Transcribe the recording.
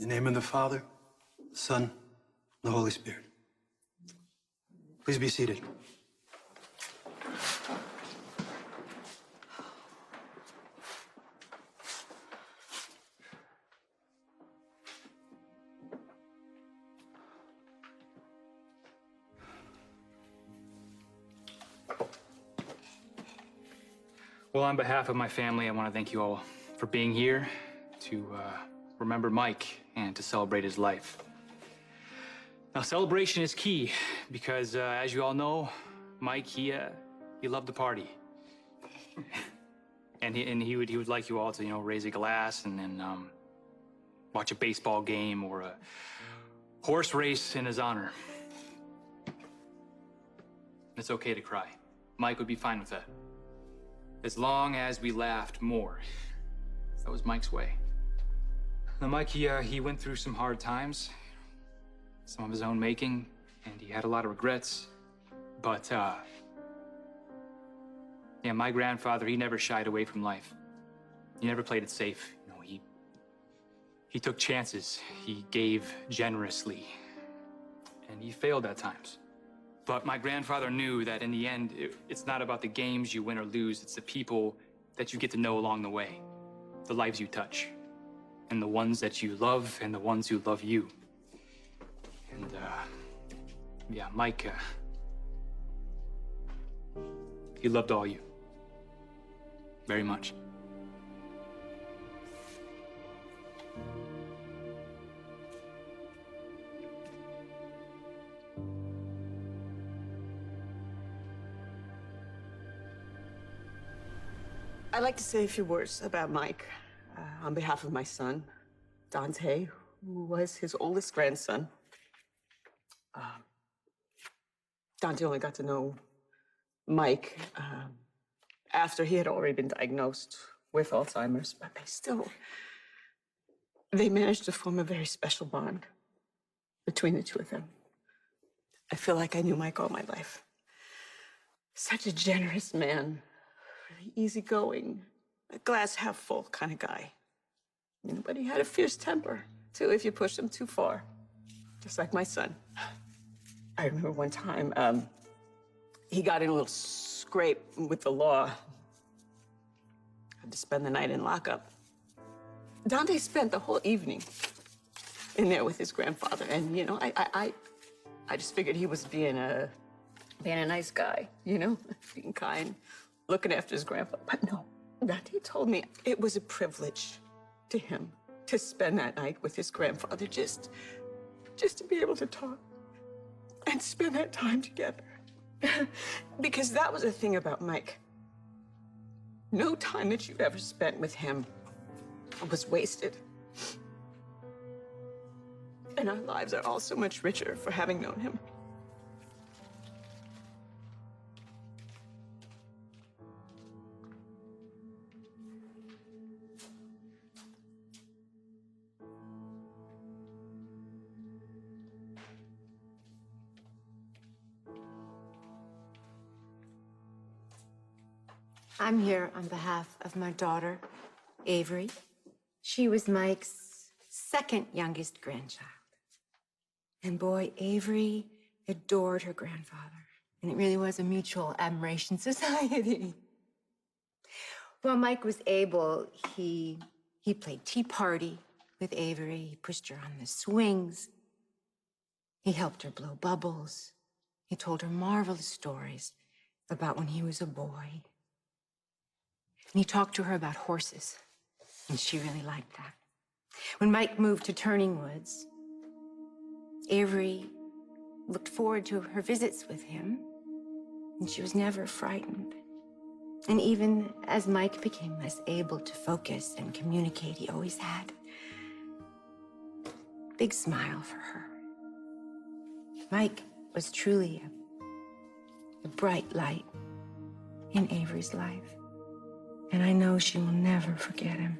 In the name of the Father, the Son, and the Holy Spirit. Please be seated. Well, on behalf of my family, I want to thank you all for being here to remember Mike and to celebrate his life. Now, celebration is key because, as you all know, Mike, he loved to party. and he would like you all to, you know, raise a glass and then watch a baseball game or a horse race in his honor. It's okay to cry. Mike would be fine with that. As long as we laughed more. That was Mike's way. Now, Mike, he went through some hard times, some of his own making, and he had a lot of regrets. But, yeah, my grandfather, he never shied away from life. He never played it safe. You know, he took chances. He gave generously. And he failed at times. But my grandfather knew that in the end, it's not about the games you win or lose. It's the people that you get to know along the way, the lives you touch, and the ones that you love and the ones who love you. And, yeah, Mike, he loved all you. Very much. I'd like to say a few words about Mike on behalf of my son, Dante, who was his oldest grandson. Dante only got to know Mike after he had already been diagnosed with Alzheimer's, but they managed to form a very special bond between the two of them. I feel like I knew Mike all my life. Such a generous man. Really easygoing, a glass half full kind of guy. You know, but he had a fierce temper, too, if you pushed him too far. Just like my son. I remember one time, he got in a little scrape with the law. Had to spend the night in lockup. Dante spent the whole evening in there with his grandfather. And, you know, I just figured he was being a nice guy, you know, being kind, looking after his grandpa. But no, Dante told me it was a privilege to him to spend that night with his grandfather, just to be able to talk and spend that time together. Because that was the thing about Mike. No time that you ever spent with him was wasted. And our lives are all so much richer for having known him. I'm here on behalf of my daughter, Avery. She was Mike's second youngest grandchild. And boy, Avery adored her grandfather. And it really was a mutual admiration society. While Mike was able, he played tea party with Avery. He pushed her on the swings. He helped her blow bubbles. He told her marvelous stories about when he was a boy. And he talked to her about horses, and she really liked that. When Mike moved to Turning Woods, Avery looked forward to her visits with him, and she was never frightened. And even as Mike became less able to focus and communicate, he always had a big smile for her. Mike was truly a bright light in Avery's life. And I know she will never forget him.